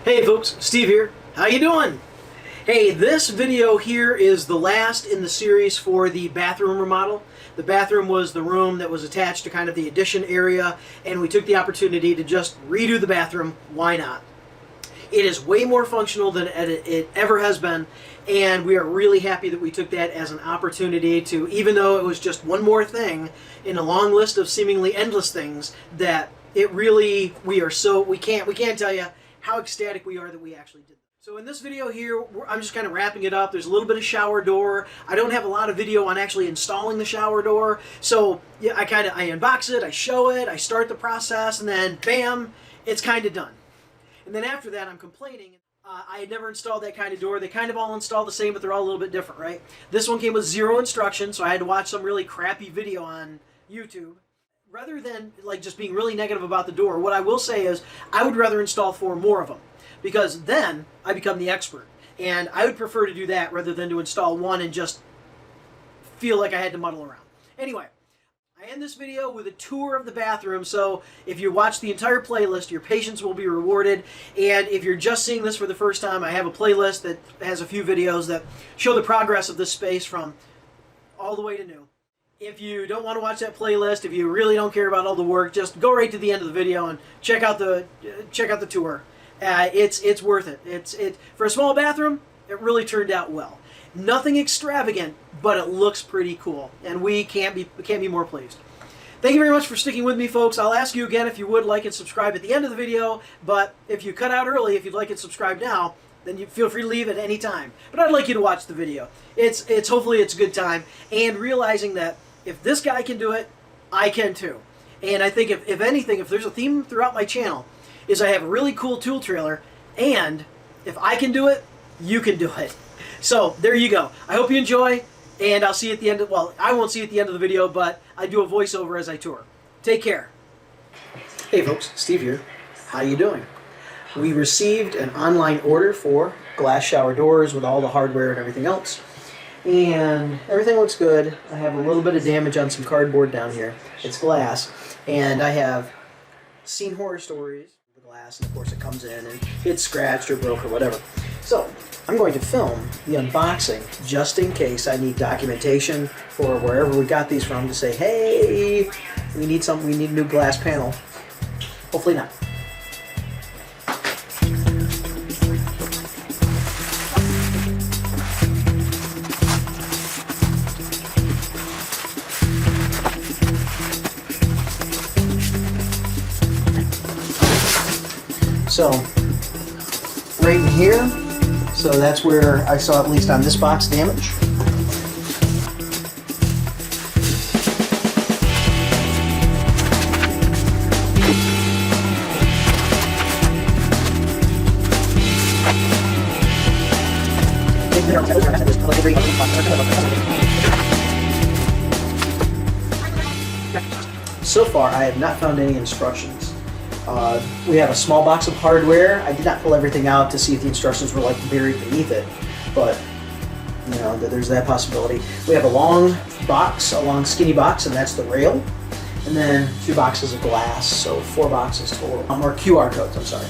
Hey folks, Steve here. How you doing? Hey, this video here is the last in the series for the bathroom remodel. The bathroom was the room that was attached to kind of the addition area, and we took the opportunity to just redo the bathroom. Why not? It is way more functional than it ever has been, and we are really happy that we took that as an opportunity to, even though it was just one more thing in a long list of seemingly endless things, that it really, we can't tell you how ecstatic we are that we actually did that. So in this video here, I'm just kind of wrapping it up. There's a little bit of shower door. I don't have a lot of video on actually installing the shower door. So yeah, I unbox it, I show it, I start the process, and then bam, it's kind of done. And then after that, I'm complaining. I had never installed that kind of door. They kind of all install the same, but they're all a little bit different, right? This one came with 0 instructions, so I had to watch some really crappy video on YouTube. Rather than like just being really negative about the door, what I will say is I would rather install 4 more of them, because then I become the expert. And I would prefer to do that rather than to install 1 and just feel like I had to muddle around. Anyway, I end this video with a tour of the bathroom, so if you watch the entire playlist, your patience will be rewarded. And if you're just seeing this for the first time, I have a playlist that has a few videos that show the progress of this space from all the way to new. If you don't want to watch that playlist, if you really don't care about all the work, just go right to the end of the video and check out the tour. It's worth it. It's for a small bathroom, it really turned out well. Nothing extravagant, but it looks pretty cool, and we can't be more pleased. Thank you very much for sticking with me, folks. I'll ask you again if you would like and subscribe at the end of the video, but if you cut out early, if you'd like and subscribe now, then you feel free to leave at any time. But I'd like you to watch the video. Hopefully it's a good time, and realizing that if this guy can do it, I can too. And I think if anything, if there's a theme throughout my channel, is I have a really cool tool trailer, and if I can do it, you can do it. So there you go. I hope you enjoy, and I'll see you at the end of, well, I won't see you at the end of the video, but I do a voiceover as I tour. Take care. Hey folks, Steve here. How you doing? We received an online order for glass shower doors with all the hardware and everything else. And everything looks good. I have a little bit of damage on some cardboard down here. It's glass. And I have seen horror stories with the glass, and of course it comes in and it's scratched or broke or whatever. So I'm going to film the unboxing just in case I need documentation for wherever we got these from to say, hey, we need a new glass panel. Hopefully not. So, right in here, so that's where I saw, at least on this box, damage. So far, I have not found any instructions. We have a small box of hardware. I did not pull everything out to see if the instructions were like buried beneath it, but you know, there's that possibility. We have a long box, a long skinny box, and that's the rail, and then 2 boxes of glass, so 4 boxes total, or QR codes, I'm sorry.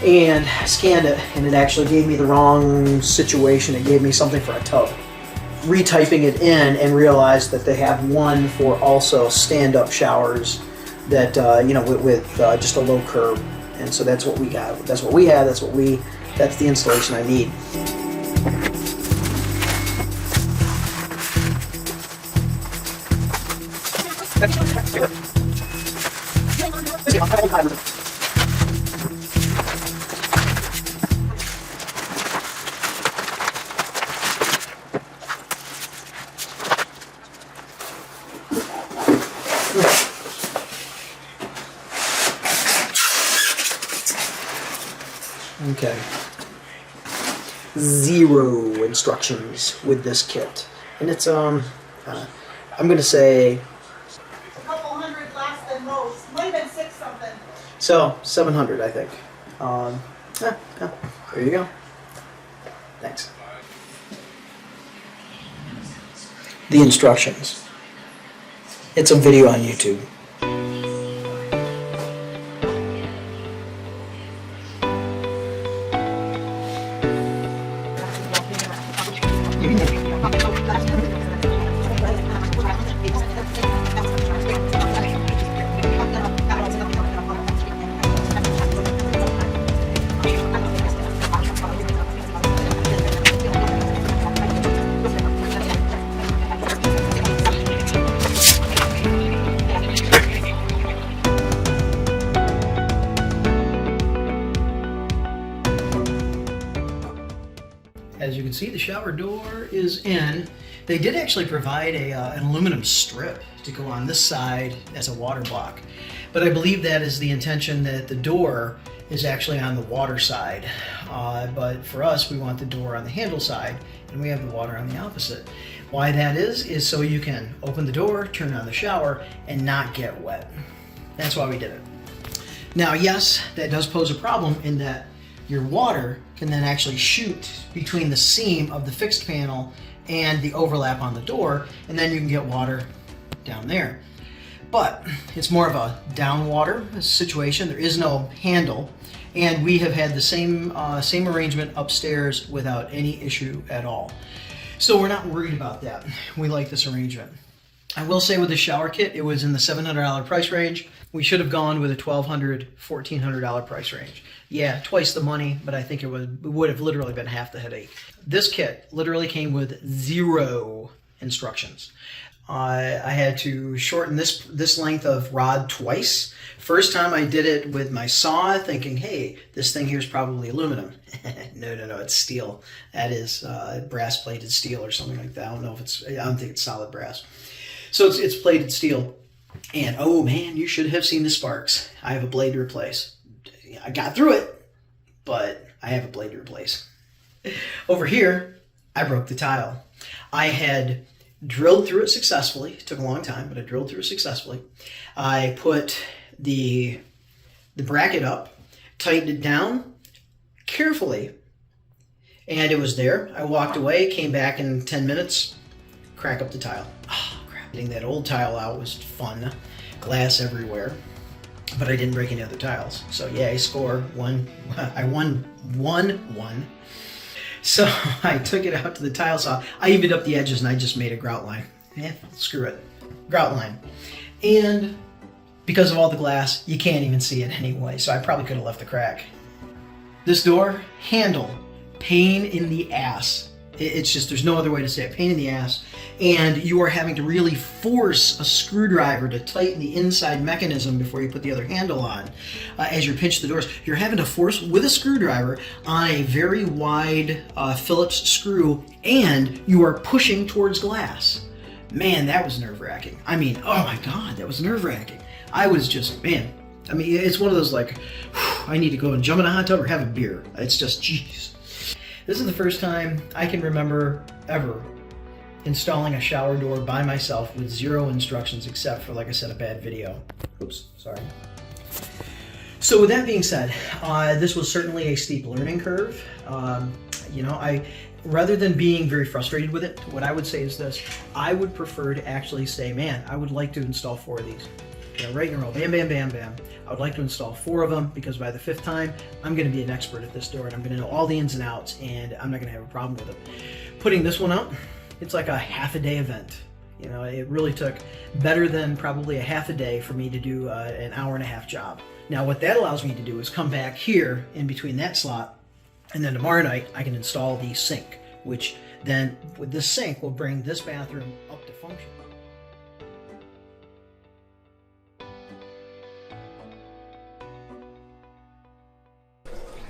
And I scanned it, and it actually gave me the wrong situation. It gave me something for a tub. Retyping it in and realized that they have one for also stand-up showers that you know, with just a low curb, and so that's what we got. That's what we have. That's the installation I need. Okay. 0 instructions with this kit, and it's I'm gonna say a couple hundred less than most. Might have been 6 something. So 700, I think. There you go. Thanks. The instructions. It's a video on YouTube. as you can see, the shower door is in. They did actually provide an aluminum strip to go on this side as a water block. But I believe that is the intention, that the door is actually on the water side. But for us, we want the door on the handle side, and we have the water on the opposite. Why that is so you can open the door, turn on the shower, and not get wet. That's why we did it. Now, yes, that does pose a problem in that your water can then actually shoot between the seam of the fixed panel and the overlap on the door, and then you can get water down there. But it's more of a downwater situation. There is no handle, and we have had the same arrangement upstairs without any issue at all. So we're not worried about that. We like this arrangement. I will say with the shower kit, it was in the $700 price range. We should have gone with a $1,200, $1,400 price range. Yeah, twice the money, but I think it would have literally been half the headache. This kit literally came with 0 instructions. I had to shorten this length of rod twice. First time I did it with my saw, thinking, hey, this thing here is probably aluminum. No, it's steel. That is brass plated steel or something like that. I don't think it's solid brass. So it's plated steel. And oh man, you should have seen the sparks. I have a blade to replace. I got through it, but I have a blade to replace. Over here, I broke the tile. I had drilled through it successfully. It took a long time, but I drilled through it successfully. I put the bracket up, tightened it down carefully, and it was there. I walked away, came back in 10 minutes, crack up the tile. Oh, crap. Getting that old tile out was fun. Glass everywhere, but I didn't break any other tiles. So yeah, I scored one. I won 1-1. So I took it out to the tile saw. I evened up the edges and I just made a grout line. Screw it. Grout line. And because of all the glass, you can't even see it anyway, so I probably could have left the crack. This door handle, pain in the ass. It's just, there's no other way to say it, pain in the ass. And you are having to really force a screwdriver to tighten the inside mechanism before you put the other handle on. As you pinch the doors, you're having to force with a screwdriver on a very wide Phillips screw, and you are pushing towards glass. Man, that was nerve-wracking. I mean, oh my God, that was nerve-wracking. I was just, man, I mean, it's one of those like, I need to go and jump in a hot tub or have a beer. It's just, geez. This is the first time I can remember ever installing a shower door by myself with 0 instructions, except for, like I said, a bad video. Oops, sorry. So with that being said, this was certainly a steep learning curve. Rather than being very frustrated with it, what I would say is this: I would prefer to actually say, man, I would like to install 4 of these. Right in a row, bam, bam, bam, bam. I would like to install 4 of them, because by the 5th time, I'm going to be an expert at this door, and I'm going to know all the ins and outs, and I'm not going to have a problem with it. Putting this one up, it's like a half-a-day event. You know, it really took better than probably a half a day for me to do an hour-and-a-half job. Now, what that allows me to do is come back here in between that slot, and then tomorrow night I can install the sink, which then with this sink will bring this bathroom up to function.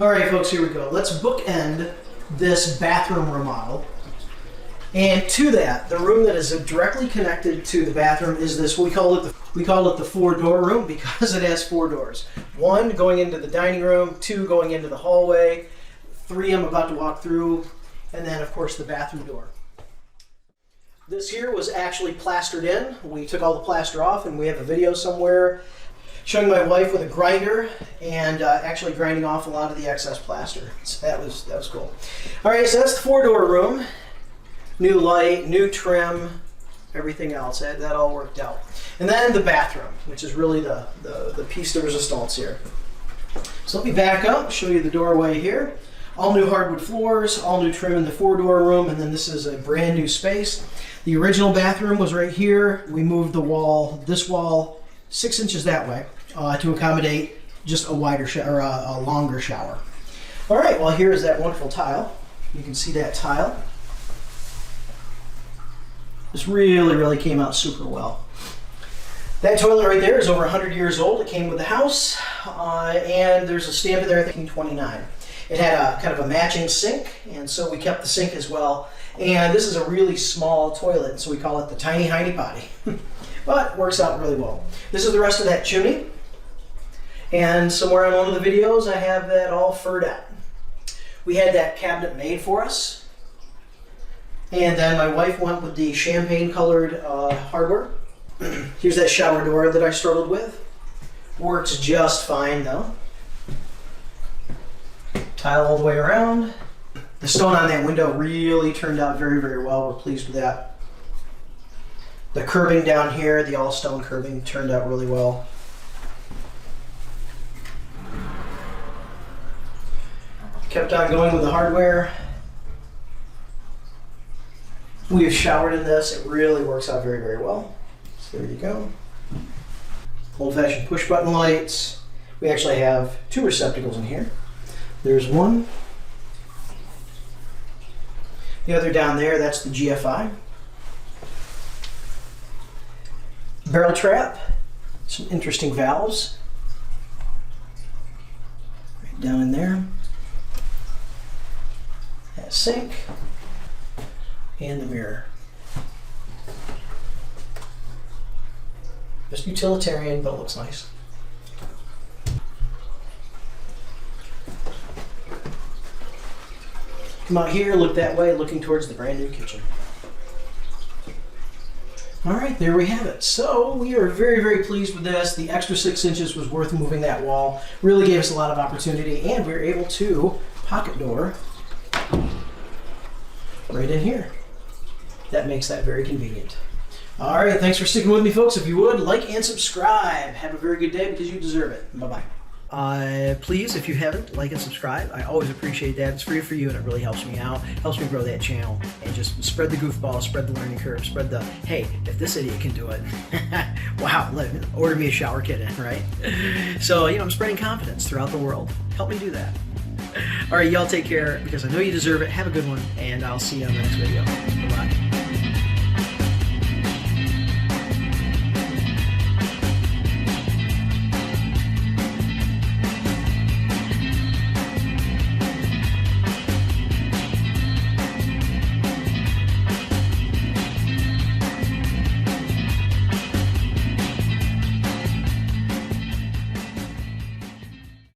All right, folks, here we go. Let's bookend this bathroom remodel. And to that, the room that is directly connected to the bathroom is this. We call it the 4-door room because it has 4 doors. 1 going into the dining room, 2 going into the hallway, 3 I'm about to walk through, and then of course the bathroom door. This here was actually plastered in. We took all the plaster off, and we have a video somewhere showing my wife with a grinder and actually grinding off a lot of the excess plaster. So that was cool. All right, so that's the 4-door room. New light, new trim, everything else. That all worked out. And then the bathroom, which is really the piece de resistance here. So let me back up, show you the doorway here. All new hardwood floors, all new trim in the 4-door room, and then this is a brand new space. The original bathroom was right here. We moved the wall, this wall, 6 inches that way to accommodate just a wider shower, or a longer shower. All right, well, here is that wonderful tile. You can see that tile. This really, really came out super well. That toilet right there is over 100 years old. It came with the house, and there's a stamp in there, I think, 1929. It had a kind of a matching sink, and so we kept the sink as well. And this is a really small toilet, so we call it the tiny hiney potty. But it works out really well. This is the rest of that chimney. And somewhere on one of the videos, I have that all furred out. We had that cabinet made for us. And then my wife went with the champagne colored hardware. Here's that shower door that I struggled with. Works just fine though. Tile all the way around. The stone on that window really turned out very, very well. We're pleased with that. The curbing down here, the all stone curbing, turned out really well. Kept on going with the hardware. We have showered in this. It really works out very, very well. So there you go. Old-fashioned push-button lights. We actually have 2 receptacles in here. There's one. The other down there, that's the GFI. Barrel trap. Some interesting valves. Right down in there. That sink. And the mirror. Just utilitarian, but it looks nice. Come out here, look that way, looking towards the brand new kitchen. All right, there we have it. So we are very, very pleased with this. The extra 6 inches was worth moving that wall. Really gave us a lot of opportunity, and we were able to pocket door right in here. That makes that very convenient. All right, thanks for sticking with me, folks. If you would, like and subscribe. Have a very good day because you deserve it. Bye-bye. Please, if you haven't, like and subscribe. I always appreciate that. It's free for you, and it really helps me out. Helps me grow that channel. And just spread the goofball, spread the learning curve, spread the, hey, if this idiot can do it, wow, order me a shower kit in, right? So, I'm spreading confidence throughout the world. Help me do that. All right, y'all take care because I know you deserve it. Have a good one, and I'll see you on the next video. Bye-bye.